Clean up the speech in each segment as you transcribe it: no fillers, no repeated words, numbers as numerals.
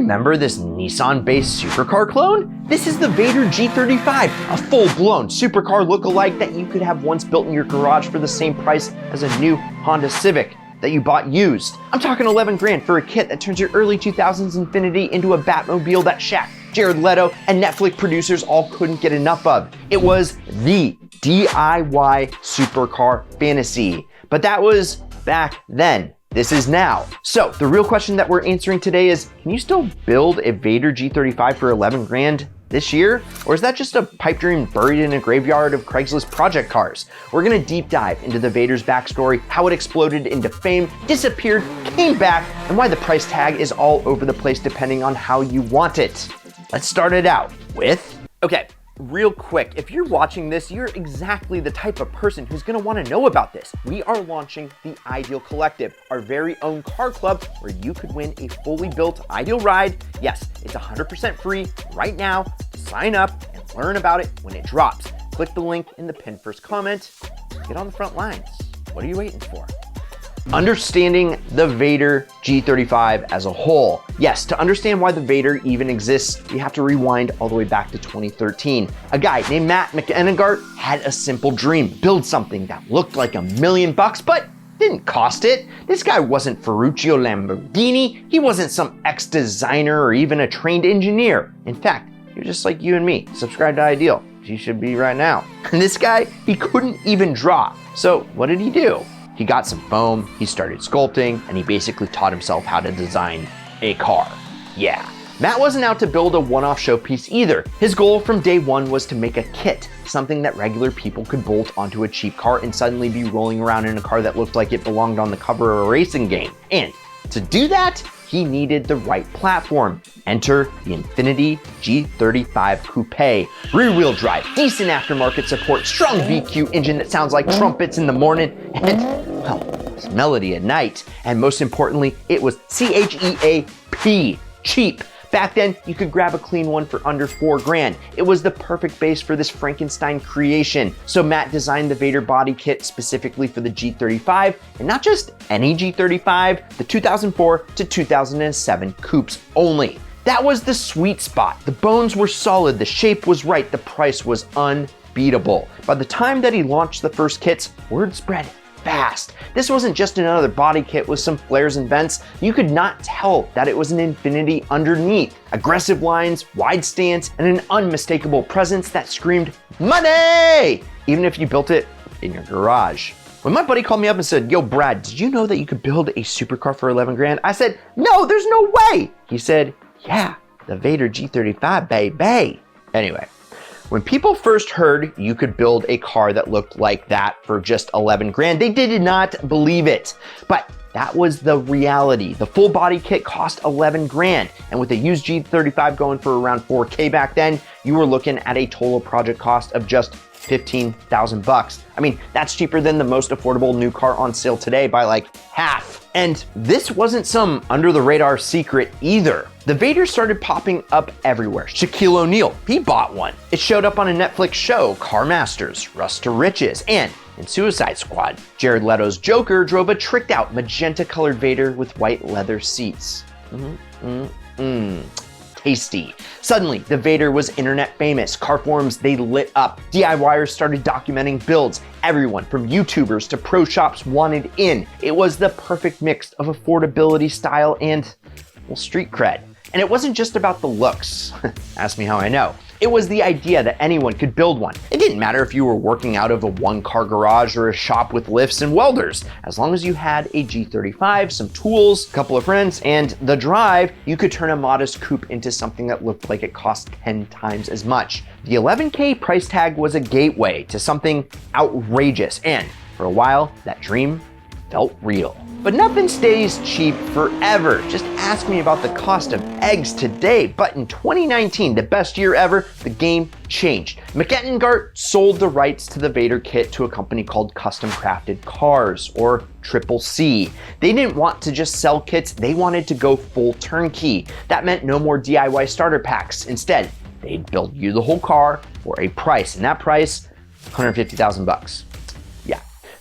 remember this Nissan-based supercar clone? This is the Vaydor G35, a full-blown supercar lookalike that you could have once built in your garage for the same price as a new Honda Civic that you bought used. I'm talking 11 grand for a kit that turns your early 2000s Infiniti into a Batmobile that Shaq, Jared Leto, and Netflix producers all couldn't get enough of. It was the DIY supercar fantasy. But that was back then. This is now. So the real question that we're answering today is, can you still build a Vaydor G35 for 11 grand this year? Or is that just a pipe dream buried in a graveyard of Craigslist project cars? We're gonna deep dive into the Vaydor's backstory, how it exploded into fame, disappeared, came back, and why the price tag is all over the place depending on how you want it. Let's start it out with, okay, real quick, if you're watching this, you're exactly the type of person who's gonna wanna know about this. We are launching the Ideal Collective, our very own car club where you could win a fully built Ideal ride. Yes, it's 100% free right now. Sign up and learn about it when it drops. Click the link in the pinned first comment. Get on the front lines. What are you waiting for? Understanding the Vaydor G35 as a whole. Yes, to understand why the Vaydor even exists, you have to rewind all the way back to 2013. A guy named Matt McLaren had a simple dream, build something that looked like $1 million, but didn't cost it. This guy wasn't Ferruccio Lamborghini, he wasn't some ex-designer or even a trained engineer. In fact, you're just like you and me, subscribe to Ideal. You should be right now. And this guy, he couldn't even draw. So what did he do? He got some foam, he started sculpting, and he basically taught himself how to design a car. Yeah. Matt wasn't out to build a one-off showpiece either. His goal from day one was to make a kit, something that regular people could bolt onto a cheap car and suddenly be rolling around in a car that looked like it belonged on the cover of a racing game. And to do that, he needed the right platform. Enter the Infiniti G35 Coupe. Rear-wheel drive, decent aftermarket support, strong VQ engine that sounds like trumpets in the morning, and, well, it's melody at night. And most importantly, it was CHEAP, cheap. Back then, you could grab a clean one for under 4 grand. It was the perfect base for this Frankenstein creation. So Matt designed the Vaydor body kit specifically for the G35, and not just any G35, the 2004 to 2007 coupes only. That was the sweet spot. The bones were solid, the shape was right, the price was unbeatable. By the time that he launched the first kits, word spread fast. This wasn't just another body kit with some flares and vents. You could not tell that it was an Infiniti underneath. Aggressive lines, wide stance, and an unmistakable presence that screamed money, even if you built it in your garage. When my buddy called me up and said, yo, Brad, did you know that you could build a supercar for 11 grand? I said, no, there's no way. He said, yeah, the Vaydor G35, baby. Anyway, when people first heard you could build a car that looked like that for just 11 grand, they did not believe it. But that was the reality. The full body kit cost 11 grand. And with a used G35 going for around 4K back then, you were looking at a total project cost of just 15,000 bucks. I mean, that's cheaper than the most affordable new car on sale today by like half. And this wasn't some under the radar secret either. The Vaydor started popping up everywhere. Shaquille O'Neal, he bought one. It showed up on a Netflix show, Car Masters, Rust to Riches, and in Suicide Squad, Jared Leto's Joker drove a tricked out magenta colored Vaydor with white leather seats. Tasty. Suddenly, the Vaydor was internet famous. Car forums, they lit up. DIYers started documenting builds. Everyone from YouTubers to pro shops wanted in. It was the perfect mix of affordability, style, and, well, street cred. And it wasn't just about the looks. Ask me how I know. It was the idea that anyone could build one. It didn't matter if you were working out of a one-car garage or a shop with lifts and welders. As long as you had a G35, some tools, a couple of friends, and the drive, you could turn a modest coupe into something that looked like it cost 10 times as much. The 11K price tag was a gateway to something outrageous, and for a while, that dream felt real. But nothing stays cheap forever. Just ask me about the cost of eggs today. But in 2019, the best year ever, the game changed. McLaren sold the rights to the Vaydor kit to a company called Custom Crafted Cars, or Triple C. They didn't want to just sell kits, they wanted to go full turnkey. That meant no more DIY starter packs. Instead, they'd build you the whole car for a price, and that price, 150,000 bucks.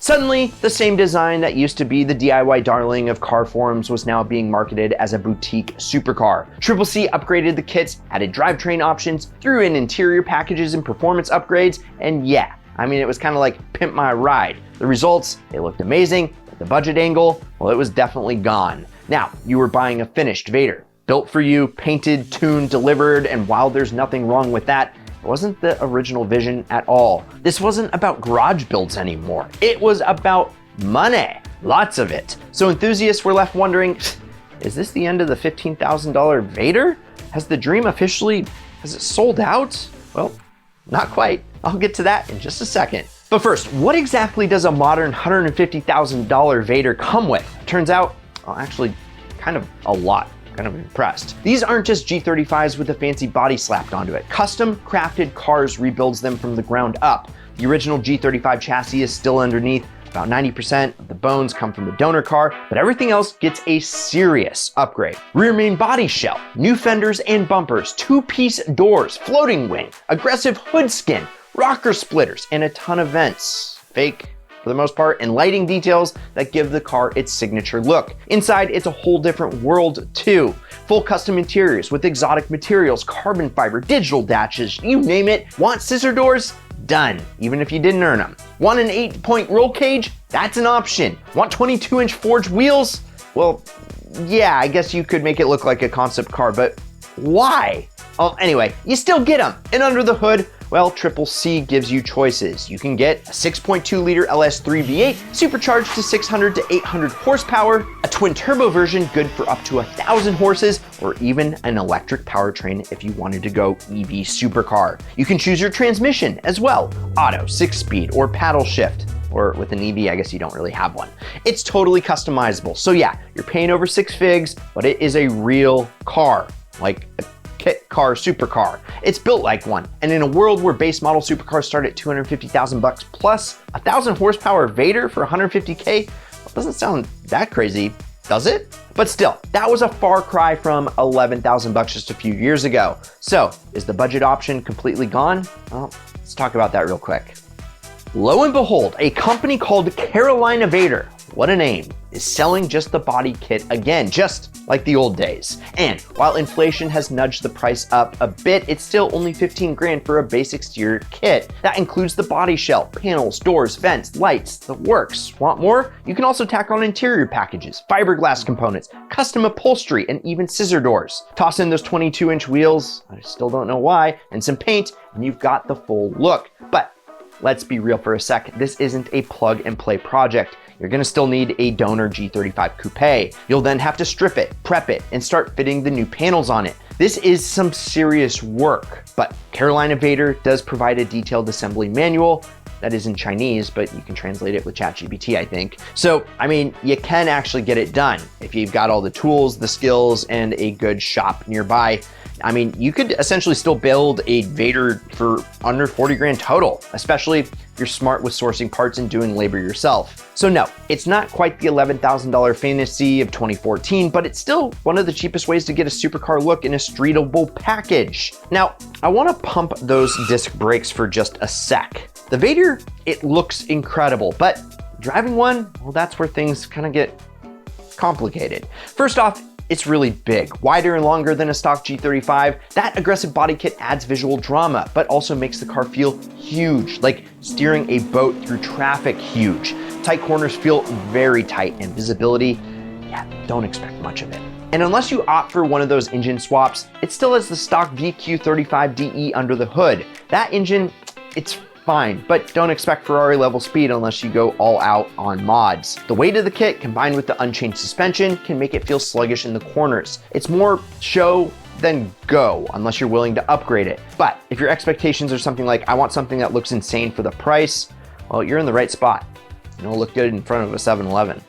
Suddenly, the same design that used to be the DIY darling of car forums was now being marketed as a boutique supercar. CCC upgraded the kits, added drivetrain options, threw in interior packages and performance upgrades, and yeah, I mean, it was kind of like pimp my ride. The results, they looked amazing, but the budget angle, well, it was definitely gone. Now, you were buying a finished Vaydor, built for you, painted, tuned, delivered, and while there's nothing wrong with that, it wasn't the original vision at all. This wasn't about garage builds anymore. It was about money, lots of it. So enthusiasts were left wondering, is this the end of the $15,000 Vaydor? Has the dream officially, has it sold out? Well, not quite. I'll get to that in just a second. But first, what exactly does a modern $150,000 Vaydor come with? Turns out, well, actually, kind of a lot. Kind of impressed. These aren't just G35s with a fancy body slapped onto it. Custom crafted cars rebuilds them from the ground up. The original G35 chassis is still underneath. About 90% of the bones come from the donor car, but everything else gets a serious upgrade. Rear main body shell, new fenders and bumpers, two-piece doors, floating wing, aggressive hood skin, rocker splitters, and a ton of vents. Fake for the most part, and lighting details that give the car its signature look. Inside, it's a whole different world too. Full custom interiors with exotic materials, carbon fiber, digital dashes, you name it. Want scissor doors? Done, even if you didn't earn them. Want an 8-point roll cage? That's an option. Want 22-inch forged wheels? Well, yeah, I guess you could make it look like a concept car, but why? Oh, anyway, you still get them. And under the hood, well, CCC gives you choices. You can get a 6.2 liter LS3 V8 supercharged to 600 to 800 horsepower, a twin turbo version good for up to 1,000 horses, or even an electric powertrain if you wanted to go EV supercar. You can choose your transmission as well, auto, 6-speed, or paddle shift. Or with an EV, I guess you don't really have one. It's totally customizable. So yeah, you're paying over 6 figs, but it is a real car, like a kit car supercar. It's built like one, and in a world where base model supercars start at $250,000 plus, 1,000 horsepower Vaydor for $150K, well, doesn't sound that crazy, does it? But still, that was a far cry from $11,000 just a few years ago. So, is the budget option completely gone? Well, let's talk about that real quick. Lo and behold, a company called Carolina Vaydor, what a name, is selling just the body kit again, just like the old days. And while inflation has nudged the price up a bit, it's still only 15 grand for a base exterior kit. That includes the body shell, panels, doors, vents, lights, the works. Want more? You can also tack on interior packages, fiberglass components, custom upholstery, and even scissor doors. Toss in those 22-inch wheels, I still don't know why, and some paint, and you've got the full look. But let's be real for a sec, this isn't a plug and play project. You're gonna still need a donor G35 coupe. You'll then have to strip it, prep it, and start fitting the new panels on it. This is some serious work, but Carolina Vaydor does provide a detailed assembly manual that is in Chinese, but you can translate it with ChatGPT, I think. So, I mean, you can actually get it done if you've got all the tools, the skills, and a good shop nearby. I mean, you could essentially still build a Vaydor for under 40 grand total, especially if you're smart with sourcing parts and doing labor yourself. So no, it's not quite the $11,000 fantasy of 2014, but it's still one of the cheapest ways to get a supercar look in a streetable package. Now, I want to pump those disc brakes for just a sec. The Vaydor, it looks incredible, but driving one, well, that's where things kind of get complicated. First off, it's really big, wider and longer than a stock G35. That aggressive body kit adds visual drama, but also makes the car feel huge, like steering a boat through traffic huge. Tight corners feel very tight, and visibility, yeah, don't expect much of it. And unless you opt for one of those engine swaps, it still has the stock VQ35DE under the hood. That engine, it's fine, but don't expect Ferrari level speed unless you go all out on mods. The weight of the kit combined with the unchanged suspension can make it feel sluggish in the corners. It's more show than go unless you're willing to upgrade it. But if your expectations are something like, I want something that looks insane for the price, well, you're in the right spot. It'll look good in front of a 7-Eleven.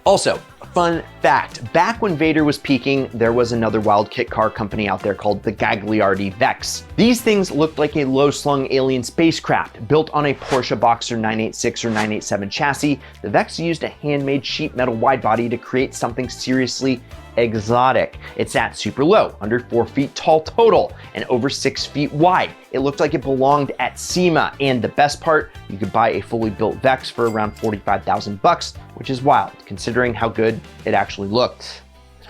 Also, fun fact, back when Vaydor was peaking, there was another wild kit car company out there called the Gagliardi Vex. These things looked like a low-slung alien spacecraft built on a Porsche Boxer 986 or 987 chassis. The Vex used a handmade sheet metal widebody to create something seriously exotic. It sat super low, under 4 feet tall total, and over 6 feet wide. It looked like it belonged at SEMA, and the best part, you could buy a fully built Vex for around 45,000 bucks, which is wild, considering how good it actually looked.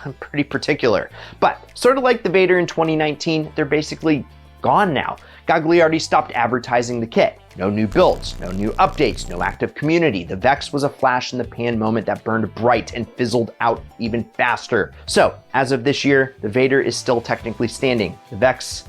I'm pretty particular. But sort of like the Vaydor in 2019, they're basically gone now. Gagliardi stopped advertising the kit. No new builds, no new updates, no active community. The Vex was a flash in the pan moment that burned bright and fizzled out even faster. So, as of this year, the Vaydor is still technically standing. The Vex,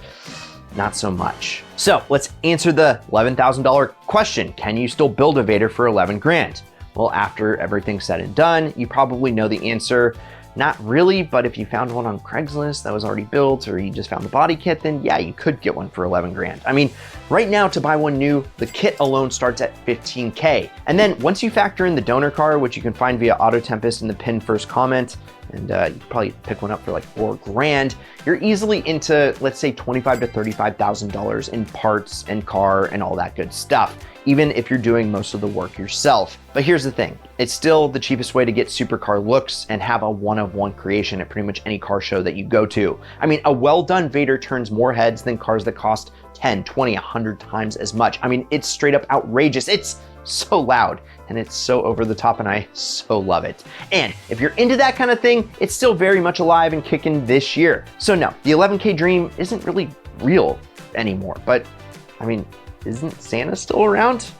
not so much. So, let's answer the $11,000 question. Can you still build a Vaydor for 11 grand? Well, after everything's said and done, you probably know the answer. Not really, but if you found one on Craigslist that was already built, or you just found the body kit, then yeah, you could get one for 11 grand. I mean, right now to buy one new, the kit alone starts at 15K. And then once you factor in the donor car, which you can find via Auto Tempest in the pinned first comment, and you can probably pick one up for like 4 grand, you're easily into, let's say, $25,000 to $35,000 in parts and car and all that good stuff, even if you're doing most of the work yourself. But here's the thing, it's still the cheapest way to get supercar looks and have a one-of-one creation at pretty much any car show that you go to. I mean, a well-done Vaydor turns more heads than cars that cost 10, 20, 100 times as much. I mean, it's straight up outrageous. It's so loud and it's so over the top, and I so love it. And if you're into that kind of thing, it's still very much alive and kicking this year. So no, the 11K dream isn't really real anymore, but I mean, isn't Santa still around?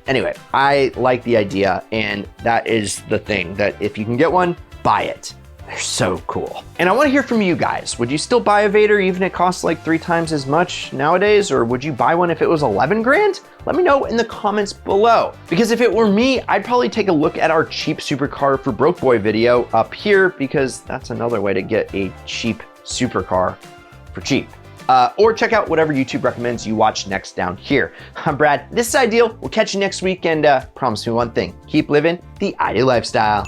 Anyway, I like the idea, and that is the thing, that if you can get one, buy it. They're so cool. And I want to hear from you guys. Would you still buy a Vaydor even if it costs like 3 times as much nowadays? Or would you buy one if it was 11 grand? Let me know in the comments below. Because if it were me, I'd probably take a look at our cheap supercar for broke boy video up here, because that's another way to get a cheap supercar for cheap. Or check out whatever YouTube recommends you watch next down here. I'm Brad, this is Ideal. We'll catch you next week, and promise me one thing, keep living the ideal lifestyle.